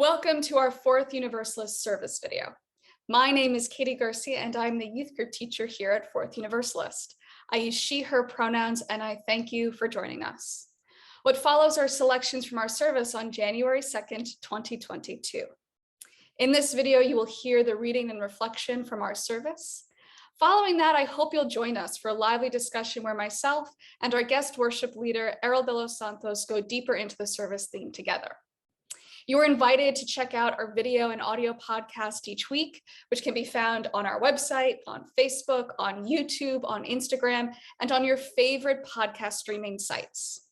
Welcome to our Fourth Universalist service video. My name is Katie Garcia and I'm the youth group teacher here at Fourth Universalist. I use she, her pronouns, and I thank you for joining us. What follows are selections from our service on January 2nd, 2022. In this video, you will hear the reading and reflection from our service. Following that, I hope you'll join us for a lively discussion where myself and our guest worship leader, Errol de los Santos, go deeper into the service theme together. You are invited to check out our video and audio podcast each week, which can be found on our website, on Facebook, on YouTube, on Instagram, and on your favorite podcast streaming sites.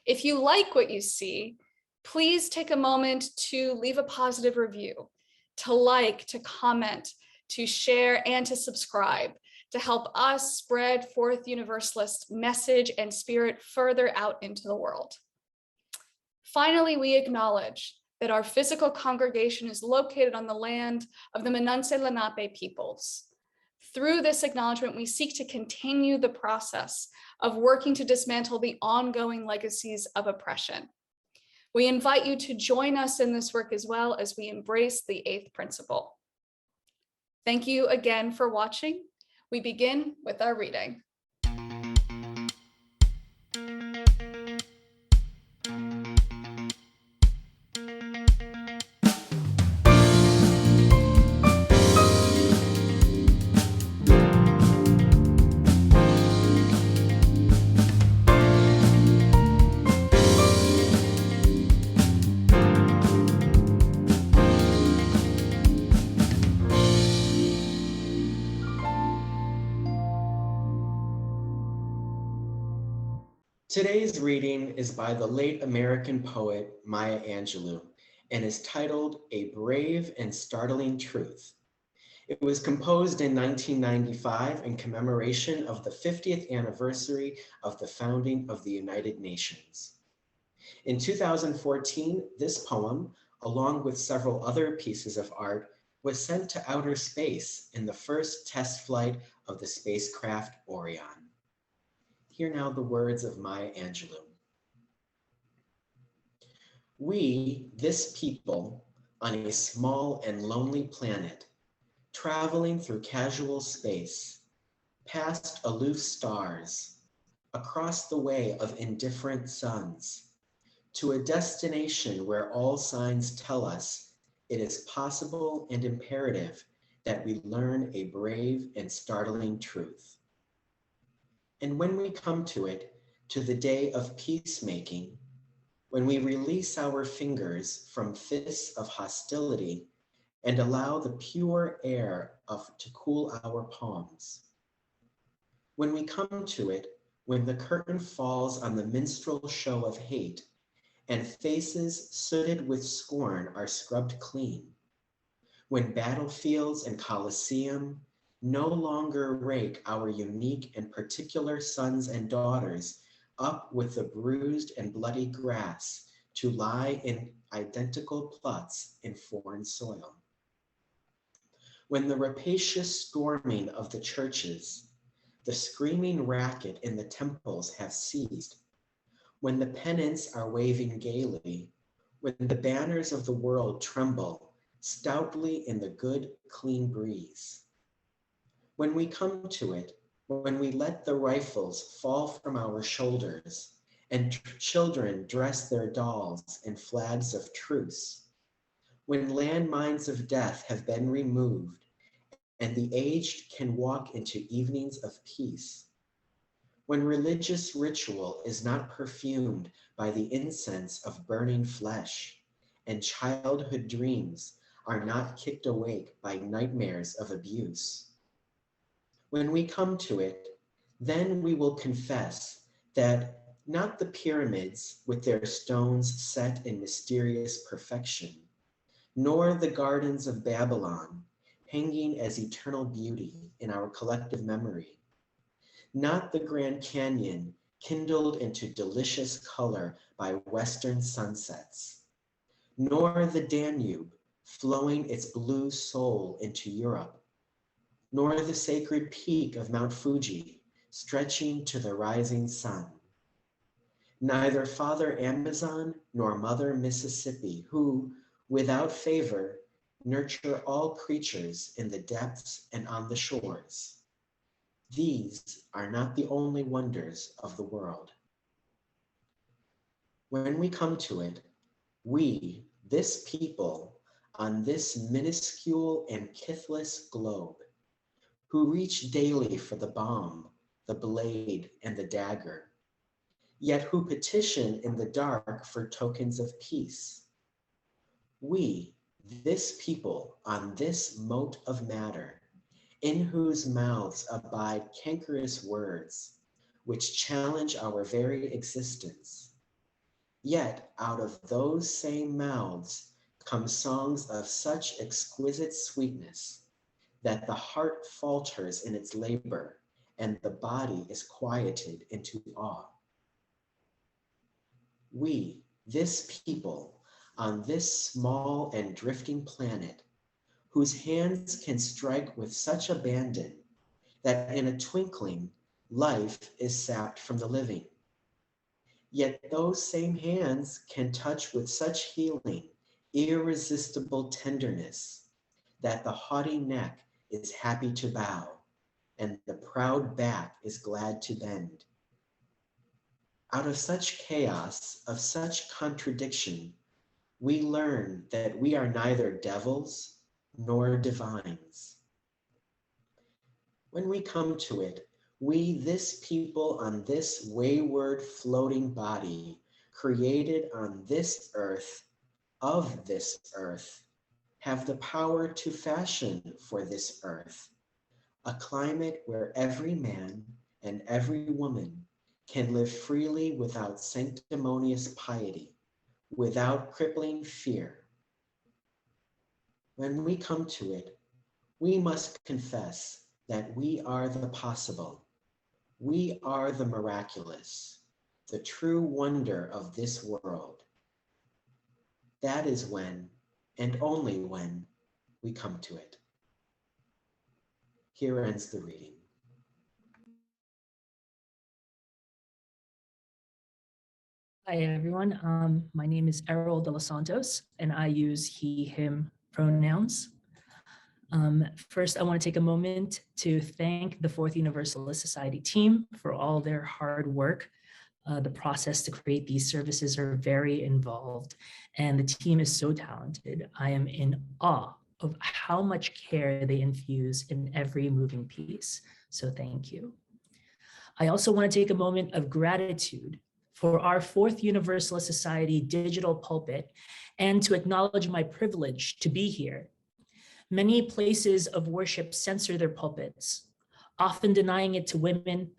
If you like what you see, please take a moment to leave a positive review, to like, to comment, to share, and to subscribe to help us spread Fourth Universalist message and spirit further out into the world. Finally, we acknowledge that our physical congregation is located on the land of the Mananse Lenape peoples. Through this acknowledgement, we seek to continue the process of working to dismantle the ongoing legacies of oppression. We invite you to join us in this work as well as we embrace the eighth principle. Thank you again for watching. We begin with our reading. Today's reading is by the late American poet Maya Angelou and is titled A Brave and Startling Truth. It was composed in 1995 in commemoration of the 50th anniversary of the founding of the United Nations. In 2014, this poem, along with several other pieces of art, was sent to outer space in the first test flight of the spacecraft Orion. Hear now the words of Maya Angelou. We, this people, on a small and lonely planet, traveling through casual space, past aloof stars, across the way of indifferent suns, to a destination where all signs tell us it is possible and imperative that we learn a brave and startling truth. And when we come to it, to the day of peacemaking, when we release our fingers from fists of hostility and allow the pure air to cool our palms, when we come to it, when the curtain falls on the minstrel show of hate and faces sooted with scorn are scrubbed clean, when battlefields and coliseum no longer rake our unique and particular sons and daughters up with the bruised and bloody grass to lie in identical plots in foreign soil. When the rapacious storming of the churches, the screaming racket in the temples have ceased, when the pennants are waving gaily, when the banners of the world tremble stoutly in the good, clean breeze. When we come to it, when we let the rifles fall from our shoulders and children dress their dolls in flags of truce, when landmines of death have been removed and the aged can walk into evenings of peace, when religious ritual is not perfumed by the incense of burning flesh and childhood dreams are not kicked awake by nightmares of abuse. When we come to it, then we will confess that not the pyramids with their stones set in mysterious perfection, nor the gardens of Babylon hanging as eternal beauty in our collective memory, not the Grand Canyon kindled into delicious color by Western sunsets, nor the Danube flowing its blue soul into Europe, nor the sacred peak of Mount Fuji stretching to the rising sun. Neither Father Amazon nor Mother Mississippi, who, without favor, nurture all creatures in the depths and on the shores. These are not the only wonders of the world. When we come to it, we, this people, on this minuscule and kithless globe, who reach daily for the bomb, the blade, and the dagger, yet who petition in the dark for tokens of peace. We, this people, on this mote of matter, in whose mouths abide cankerous words, which challenge our very existence. Yet out of those same mouths come songs of such exquisite sweetness that the heart falters in its labor and the body is quieted into awe. We, this people, on this small and drifting planet, whose hands can strike with such abandon that in a twinkling, life is sapped from the living. Yet those same hands can touch with such healing, irresistible tenderness, that the haughty neck is happy to bow, and the proud back is glad to bend. Out of such chaos, of such contradiction, we learn that we are neither devils nor divines. When we come to it, we, this people on this wayward floating body, created on this earth, of this earth, have the power to fashion for this earth a climate where every man and every woman can live freely without sanctimonious piety, without crippling fear. When we come to it, we must confess that we are the possible. We are the miraculous, the true wonder of this world. That is when, and only when, we come to it. Here ends the reading. Hi, everyone. My name is Errol de los Santos, and I use he, him pronouns. First, I want to take a moment to thank the Fourth Universalist Society team for all their hard work. The process to create these services are very involved, and the team is so talented. I am in awe of how much care they infuse in every moving piece. So thank you. I also want to take a moment of gratitude for our Fourth Universalist Society digital pulpit and to acknowledge my privilege to be here. Many places of worship censor their pulpits, often denying it to women,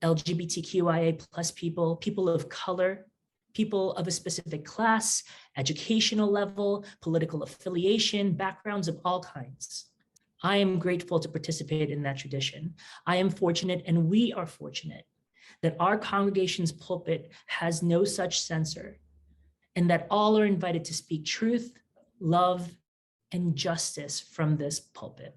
LGBTQIA plus people, people of color, people of a specific class, educational level, political affiliation, backgrounds of all kinds. I am grateful to participate in that tradition. I am fortunate, and we are fortunate, that our congregation's pulpit has no such censor, and that all are invited to speak truth, love, and justice from this pulpit.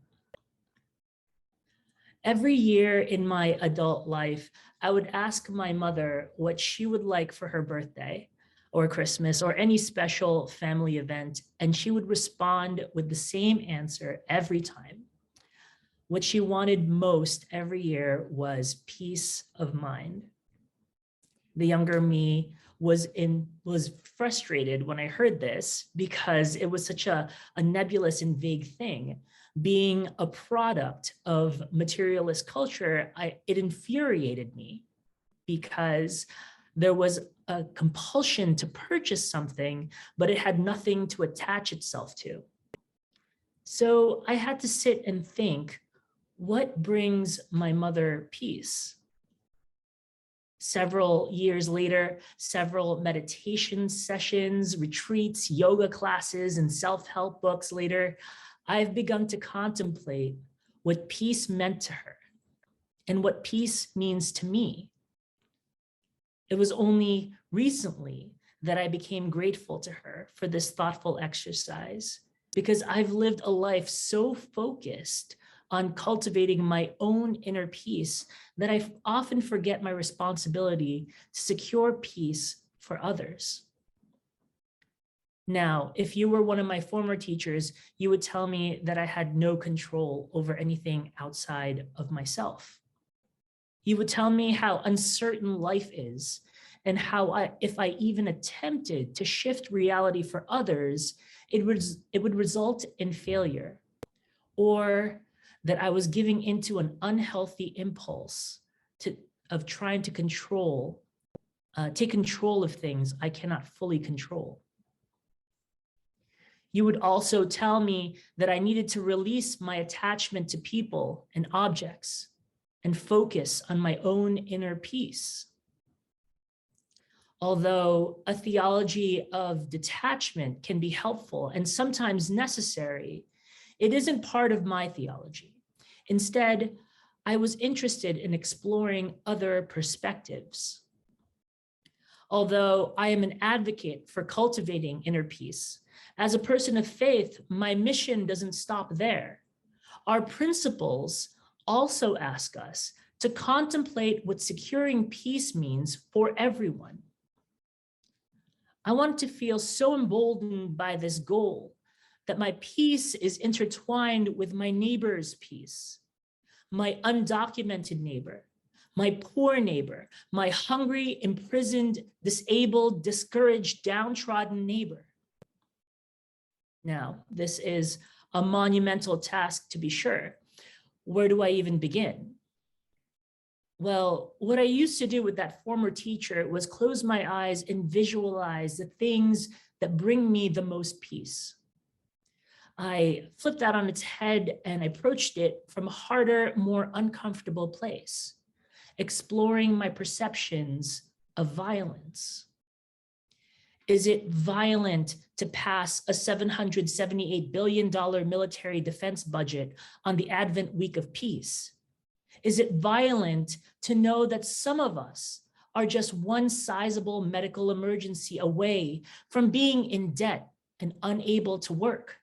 Every year in my adult life, I would ask my mother what she would like for her birthday or Christmas or any special family event, and she would respond with the same answer every time. What she wanted most every year was peace of mind. The younger me was frustrated when I heard this because it was such a nebulous and vague thing. Being a product of materialist culture, it infuriated me because there was a compulsion to purchase something, but it had nothing to attach itself to. So I had to sit and think, what brings my mother peace? Several years later, several meditation sessions, retreats, yoga classes, and self-help books later, I've begun to contemplate what peace meant to her and what peace means to me. It was only recently that I became grateful to her for this thoughtful exercise, because I've lived a life so focused on cultivating my own inner peace that I often forget my responsibility to secure peace for others. Now, if you were one of my former teachers, you would tell me that I had no control over anything outside of myself. You would tell me how uncertain life is and how if I even attempted to shift reality for others, it would result in failure, or that I was giving into an unhealthy impulse of trying to take control of things I cannot fully control. You would also tell me that I needed to release my attachment to people and objects and focus on my own inner peace. Although a theology of detachment can be helpful and sometimes necessary, it isn't part of my theology. Instead, I was interested in exploring other perspectives. Although I am an advocate for cultivating inner peace, as a person of faith, my mission doesn't stop there. Our principles also ask us to contemplate what securing peace means for everyone. I want to feel so emboldened by this goal that my peace is intertwined with my neighbor's peace, my undocumented neighbor, my poor neighbor, my hungry, imprisoned, disabled, discouraged, downtrodden neighbor. Now, this is a monumental task, to be sure. Where do I even begin? Well, what I used to do with that former teacher was close my eyes and visualize the things that bring me the most peace. I flipped that on its head and approached it from a harder, more uncomfortable place, exploring my perceptions of violence. Is it violent to pass a $778 billion military defense budget on the Advent week of peace? Is it violent to know that some of us are just one sizable medical emergency away from being in debt and unable to work?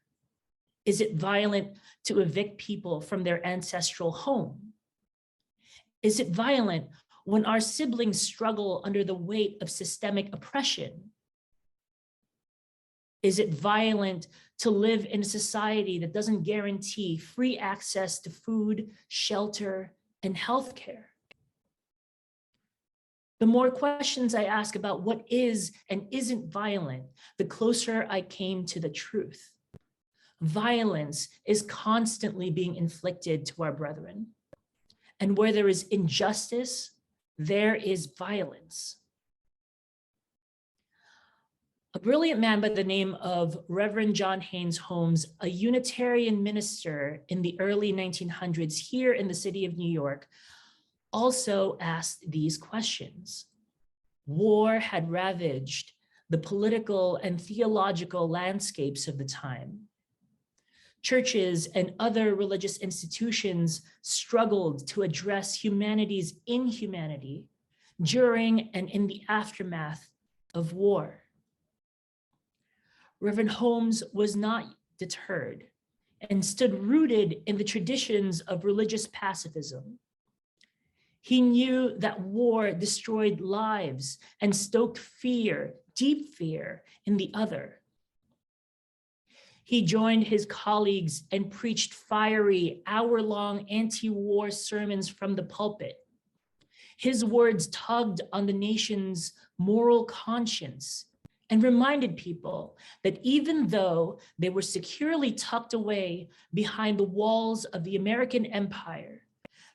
Is it violent to evict people from their ancestral home? Is it violent when our siblings struggle under the weight of systemic oppression? Is it violent to live in a society that doesn't guarantee free access to food, shelter, and healthcare? The more questions I ask about what is and isn't violent, the closer I came to the truth. Violence is constantly being inflicted to our brethren. And where there is injustice, there is violence. A brilliant man by the name of Reverend John Haynes Holmes, a Unitarian minister in the early 1900s here in the city of New York, also asked these questions. War had ravaged the political and theological landscapes of the time. Churches and other religious institutions struggled to address humanity's inhumanity during and in the aftermath of war. Reverend Holmes was not deterred and stood rooted in the traditions of religious pacifism. He knew that war destroyed lives and stoked fear, deep fear, in the other. He joined his colleagues and preached fiery, hour-long anti-war sermons from the pulpit. His words tugged on the nation's moral conscience and reminded people that even though they were securely tucked away behind the walls of the American empire,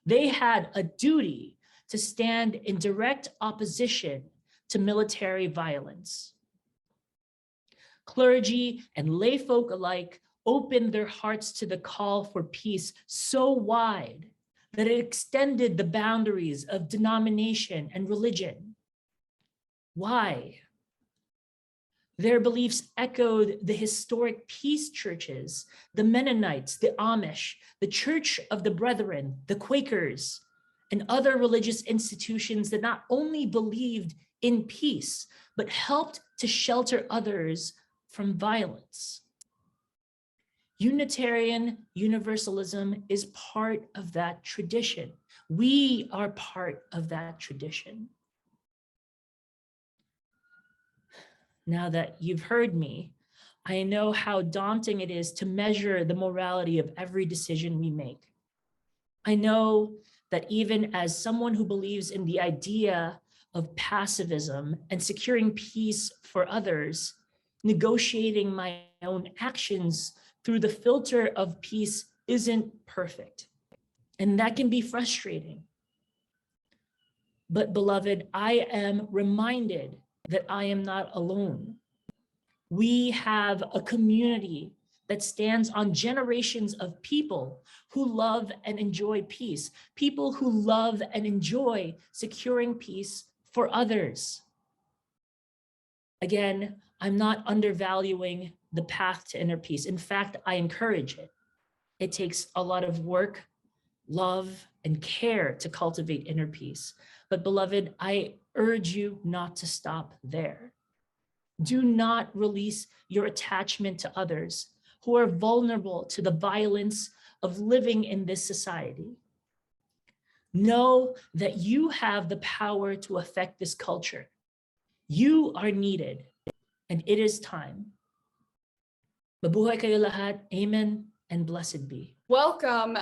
they had a duty to stand in direct opposition to military violence. Clergy and layfolk alike opened their hearts to the call for peace so wide that it extended the boundaries of denomination and religion. Why? Their beliefs echoed the historic peace churches, the Mennonites, the Amish, the Church of the Brethren, the Quakers, and other religious institutions that not only believed in peace, but helped to shelter others from violence. Unitarian Universalism is part of that tradition. We are part of that tradition. Now that you've heard me, I know how daunting it is to measure the morality of every decision we make. I know that even as someone who believes in the idea of pacifism and securing peace for others, negotiating my own actions through the filter of peace isn't perfect. And that can be frustrating. But beloved, I am reminded that I am not alone. We have a community that stands on generations of people who love and enjoy peace, people who love and enjoy securing peace for others. Again, I'm not undervaluing the path to inner peace. In fact, I encourage it. It takes a lot of work, love, and care to cultivate inner peace. But beloved, I urge you not to stop there. Do not release your attachment to others who are vulnerable to the violence of living in this society. Know that you have the power to affect this culture. You are needed, and it is time. Mabuhay kayo lahat. Amen and blessed be. Welcome,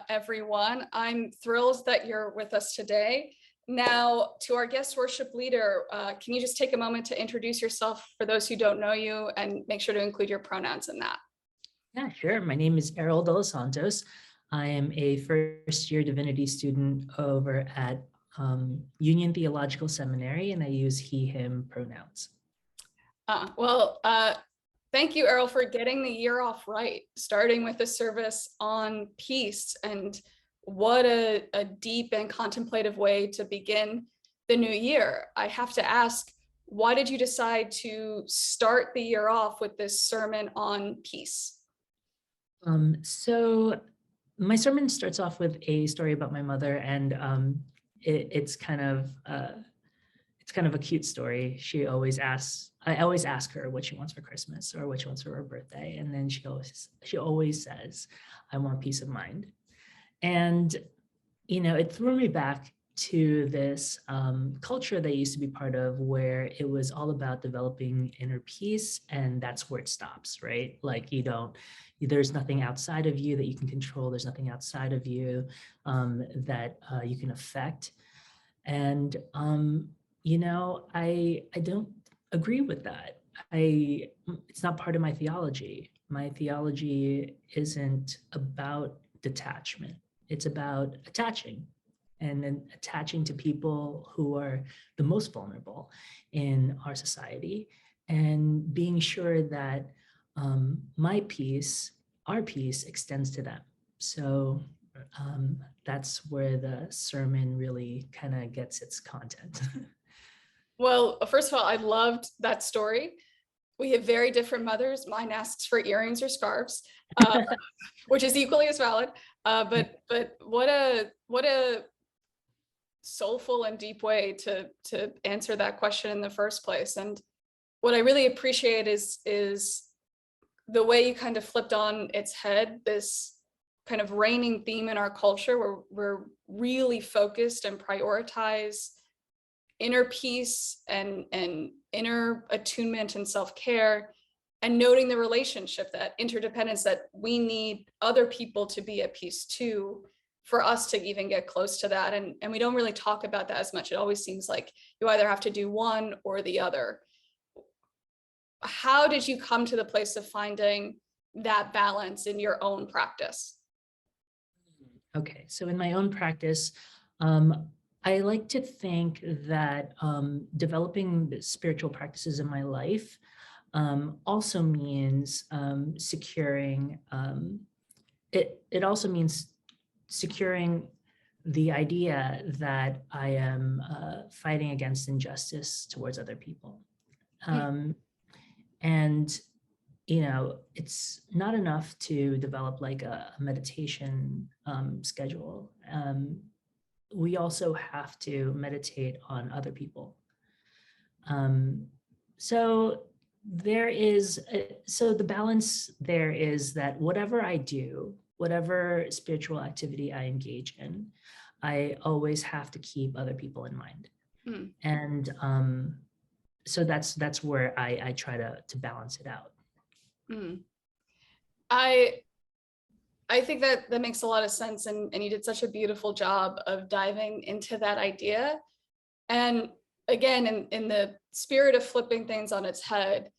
everyone. I'm thrilled that you're with us today. Now, to our guest worship leader, can you just take a moment to introduce yourself for those who don't know you and make sure to include your pronouns in that? Yeah, sure. My name is Errol de los Santos. I am a first-year divinity student over at Union Theological Seminary, and I use he, him pronouns. Thank you, Errol, for getting the year off right, starting with a service on peace. And what a deep and contemplative way to begin the new year. I have to ask, why did you decide to start the year off with this sermon on peace? So my sermon starts off with a story about my mother, and it's kind of a cute story. I always ask her what she wants for Christmas or what she wants for her birthday, and then she always says, "I want peace of mind." And it threw me back to this culture that I used to be part of, where it was all about developing inner peace, and that's where it stops, right? Like there's nothing outside of you that you can control. There's nothing outside of you that you can affect. And I don't agree with that. It's not part of my theology. My theology isn't about detachment. It's about attaching, and then attaching to people who are the most vulnerable in our society, and being sure that my peace, our peace, extends to them. So that's where the sermon really kind of gets its content. Well, first of all, I loved that story. We have very different mothers. Mine asks for earrings or scarves, which is equally as valid. But what a soulful and deep way to answer that question in the first place. And what I really appreciate is the way you kind of flipped on its head this kind of reigning theme in our culture, where we're really focused and prioritize inner peace and inner attunement and self-care, and noting the relationship, that interdependence, that we need other people to be at peace too, for us to even get close to that. And we don't really talk about that as much. It always seems like you either have to do one or the other. How did you come to the place of finding that balance in your own practice? Okay, so in my own practice, I like to think that developing the spiritual practices in my life also means securing, it also means securing the idea that I am fighting against injustice towards other people. And it's not enough to develop like a meditation schedule. We also have to meditate on other people. So the balance there is that whatever I do, whatever spiritual activity I engage in, I always have to keep other people in mind. And so that's where I try to balance it out. Mm. I think that that makes a lot of sense, and you did such a beautiful job of diving into that idea. And again, in the spirit of flipping things on its head,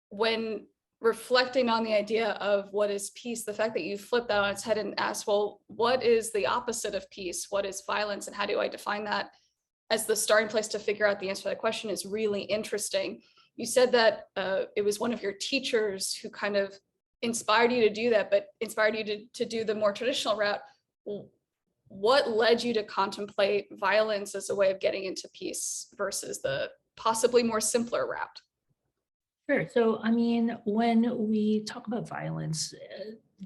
when reflecting on the idea of what is peace, the fact that you flip that on its head and ask, well, what is the opposite of peace? What is violence? And how do I define that as the starting place to figure out the answer to that question is really interesting. You said that it was one of your teachers who kind of inspired you to do that, but inspired you to do the more traditional route. What led you to contemplate violence as a way of getting into peace versus the possibly more simpler route? Sure. So, I mean, when we talk about violence,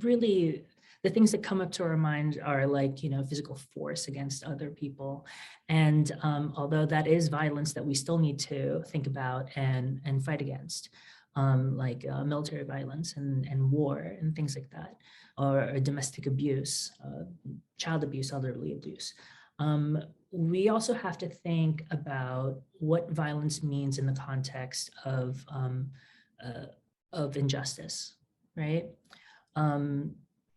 really the things that come up to our mind are like, physical force against other people. And although that is violence that we still need to think about and fight against, like military violence and war and things like that, or domestic abuse, child abuse, elderly abuse. We also have to think about what violence means in the context of injustice, right?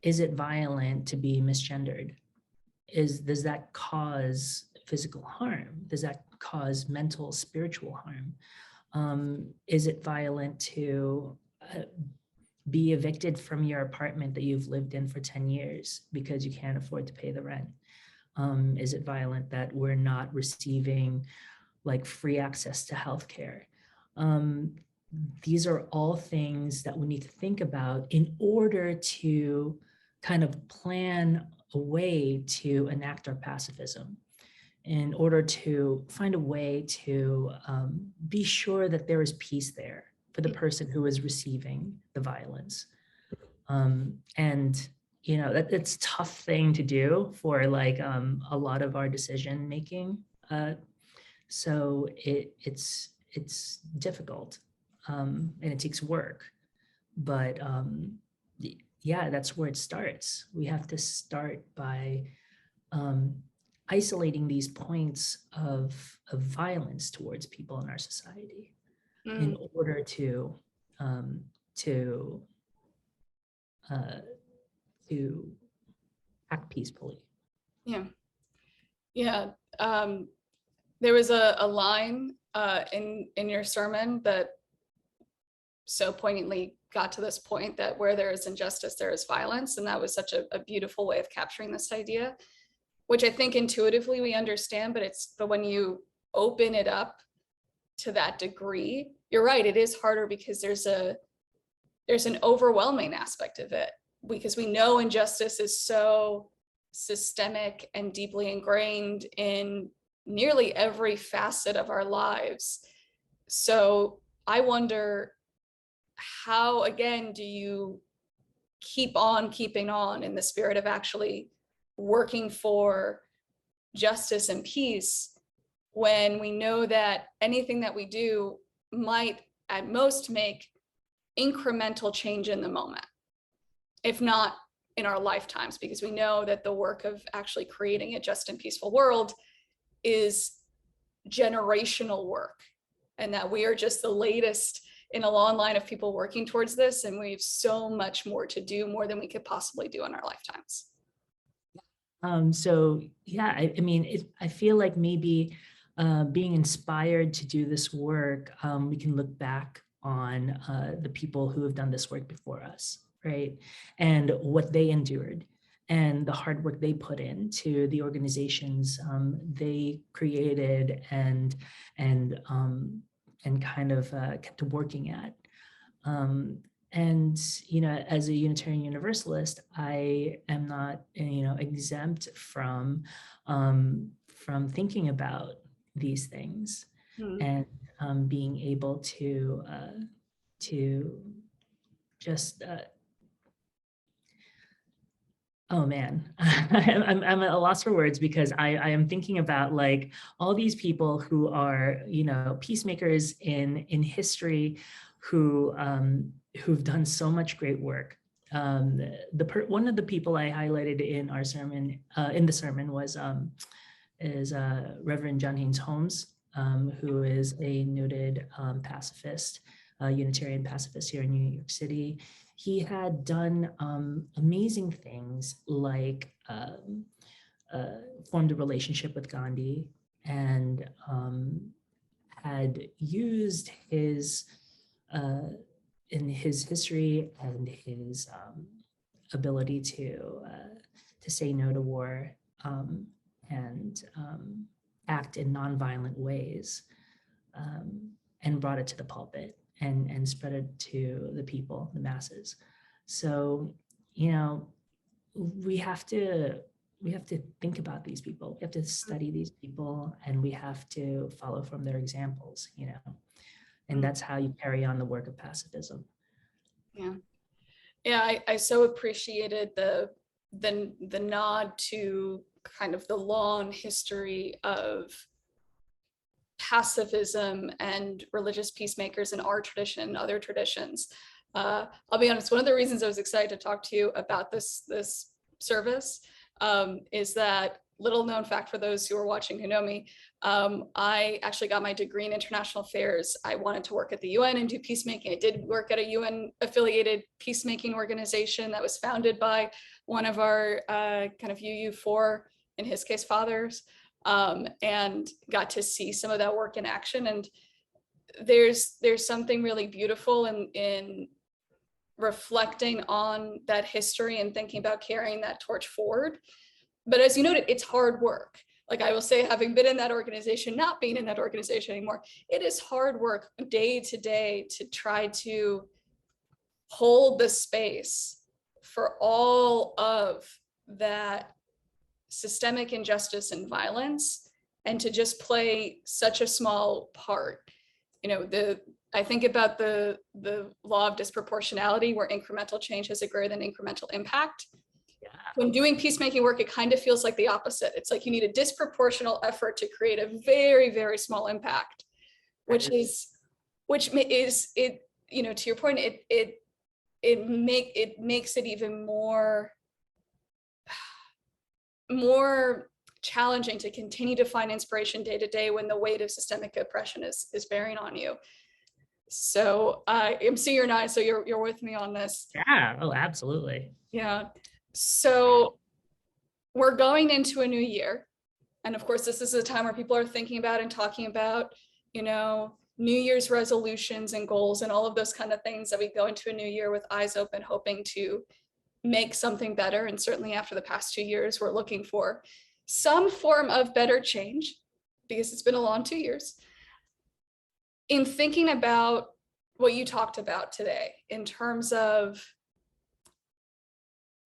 Is it violent to be misgendered? Does that cause physical harm? Does that cause mental, spiritual harm? Is it violent to be evicted from your apartment that you've lived in for 10 years because you can't afford to pay the rent? Is it violent that we're not receiving like free access to healthcare? These are all things that we need to think about in order to kind of plan a way to enact our pacifism, in order to find a way to be sure that there is peace there for the person who is receiving the violence. And that's a tough thing to do for like a lot of our decision making. So it's difficult and it takes work, but yeah, that's where it starts. We have to start by isolating these points of violence towards people in our society in order to act peacefully. Yeah. There was a line in your sermon that so poignantly got to this point, that where there is injustice, there is violence. And that was such a beautiful way of capturing this idea, which I think intuitively we understand, but when you open it up to that degree, you're right, it is harder because there's an overwhelming aspect of it, because we know injustice is so systemic and deeply ingrained in nearly every facet of our lives. So I wonder, how again do you keep on keeping on in the spirit of actually working for justice and peace when we know that anything that we do might at most make incremental change in the moment, if not in our lifetimes, because we know that the work of actually creating a just and peaceful world is generational work, and that we are just the latest in a long line of people working towards this, and we have so much more to do, more than we could possibly do in our lifetimes. So yeah, I mean, I feel like maybe being inspired to do this work, we can look back on the people who have done this work before us, right? And what they endured and the hard work they put into the organizations they created and kind of kept working at. And as a Unitarian Universalist, I am not exempt from thinking about these things and being able to just oh man, I'm at a loss for words, because I am thinking about like all these people who are peacemakers in history, who've done so much great work. One of the people I highlighted in our sermon, in the sermon, was Reverend John Haynes Holmes, who is a noted pacifist a Unitarian pacifist here in New York City. He had done amazing things like formed a relationship with Gandhi and had used his in his history and his ability to say no to war and act in nonviolent ways, and brought it to the pulpit and spread it to the people, the masses. So, you know, we have to think about these people. We have to study these people, and we have to follow from their examples, you know, and that's how you carry on the work of pacifism. Yeah, I so appreciated the nod to kind of the long history of pacifism and religious peacemakers in our tradition and other traditions. I'll be honest, one of the reasons I was excited to talk to you about this service is that, little known fact for those who are watching who know me, I actually got my degree in international affairs. I wanted to work at the UN and do peacemaking. I did work at a UN affiliated peacemaking organization that was founded by one of our kind of UU4, in his case, fathers, and got to see some of that work in action. And there's something really beautiful in reflecting on that history and thinking about carrying that torch forward. But as you noted, it's hard work. Like I will say, having been in that organization, not being in that organization anymore, it is hard work day to day to try to hold the space for all of that systemic injustice and violence, and to just play such a small part. You know, I think about the law of disproportionality, where incremental change has a greater than incremental impact. Yeah. When doing peacemaking work, it kind of feels like the opposite. It's like you need a disproportional effort to create a very, very small impact, which is it, you know, to your point, it makes it even more challenging to continue to find inspiration day to day when the weight of systemic oppression is bearing on you. So I'm seeing your nod, so you're with me on this. Yeah. Oh, absolutely. Yeah. So we're going into a new year. And of course, this is a time where people are thinking about and talking about, you know, New Year's resolutions and goals and all of those kind of things that we go into a new year with eyes open, hoping to make something better. And certainly after the past 2 years, we're looking for some form of better change, because it's been a long 2 years. In thinking about what you talked about today, in terms of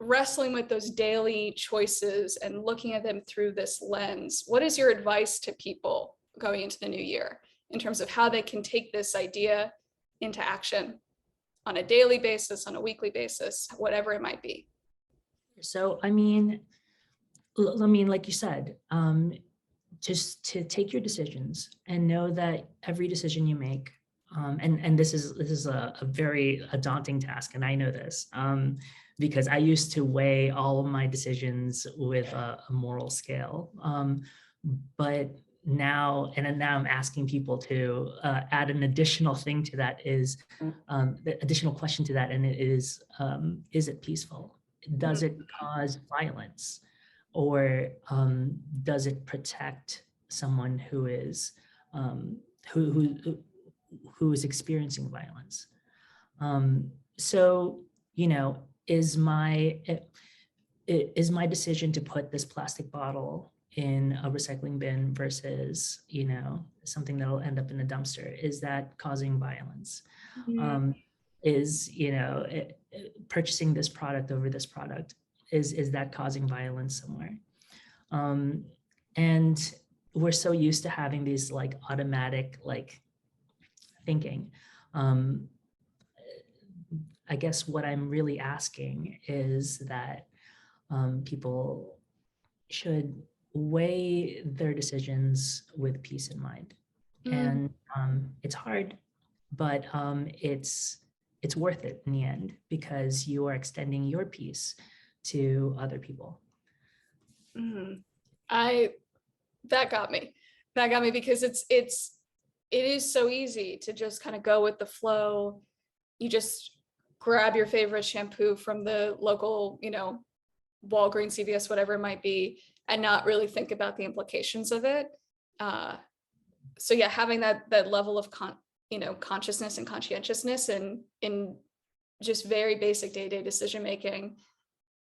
wrestling with those daily choices and looking at them through this lens, what is your advice to people going into the new year in terms of how they can take this idea into action on a daily basis, on a weekly basis, whatever it might be? So, I mean, like you said, just to take your decisions and know that every decision you make, and this is a very daunting task, and I know this because I used to weigh all of my decisions with a moral scale, but now I'm asking people to add an additional thing to that, is the additional question to that, and it is it peaceful? Does it cause violence? Or does it protect someone who is who is experiencing violence? So, you know, is my decision to put this plastic bottle in a recycling bin versus, you know, something that'll end up in a dumpster, is that causing violence? Is, you know, purchasing this product over this product, is that causing violence somewhere? And we're so used to having these like automatic like thinking. I guess what I'm really asking is that people should weigh their decisions with peace in mind. And it's hard, but it's worth it in the end, because you are extending your peace to other people. That got me because it's it is so easy to just kind of go with the flow. You just grab your favorite shampoo from the local, Walgreens, CVS, whatever it might be, and not really think about the implications of it. So yeah, having that level of consciousness and conscientiousness and in just very basic day-to-day decision making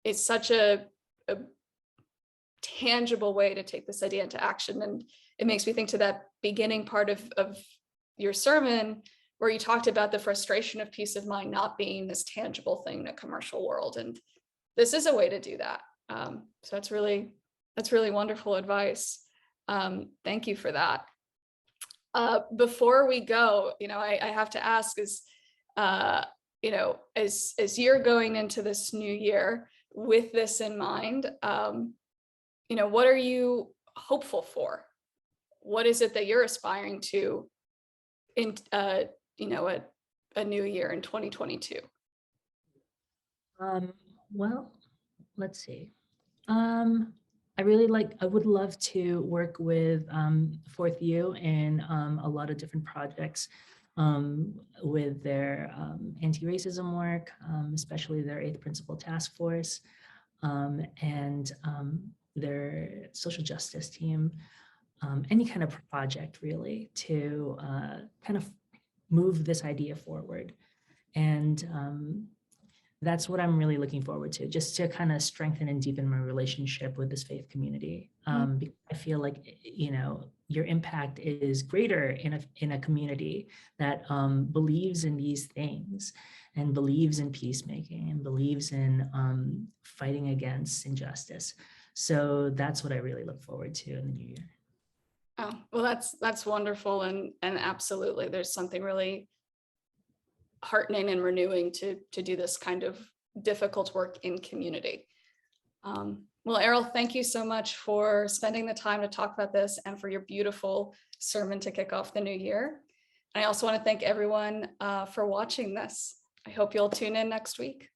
is such a tangible way to take this idea into action. And it makes me think to that beginning part of your sermon where you talked about the frustration of peace of mind not being this tangible thing in a commercial world. And this is a way to do that. So that's really wonderful advice. Thank you for that. Before we go, I have to ask is, as you're going into this new year with this in mind, what are you hopeful for? What is it that you're aspiring to in, a new year in 2022? Well, let's see. I would love to work with Fourth U in a lot of different projects with their anti-racism work, especially their 8th Principle Task Force and their social justice team, any kind of project really to kind of move this idea forward. And that's what I'm really looking forward to, just to kind of strengthen and deepen my relationship with this faith community. Because I feel like, your impact is greater in a community that believes in these things and believes in peacemaking and believes in fighting against injustice. So that's what I really look forward to in the new year. Oh, well, that's wonderful. And absolutely, there's something really heartening and renewing to do this kind of difficult work in community. Well, Errol, thank you so much for spending the time to talk about this and for your beautiful sermon to kick off the new year. And I also want to thank everyone for watching this. I hope you'll tune in next week.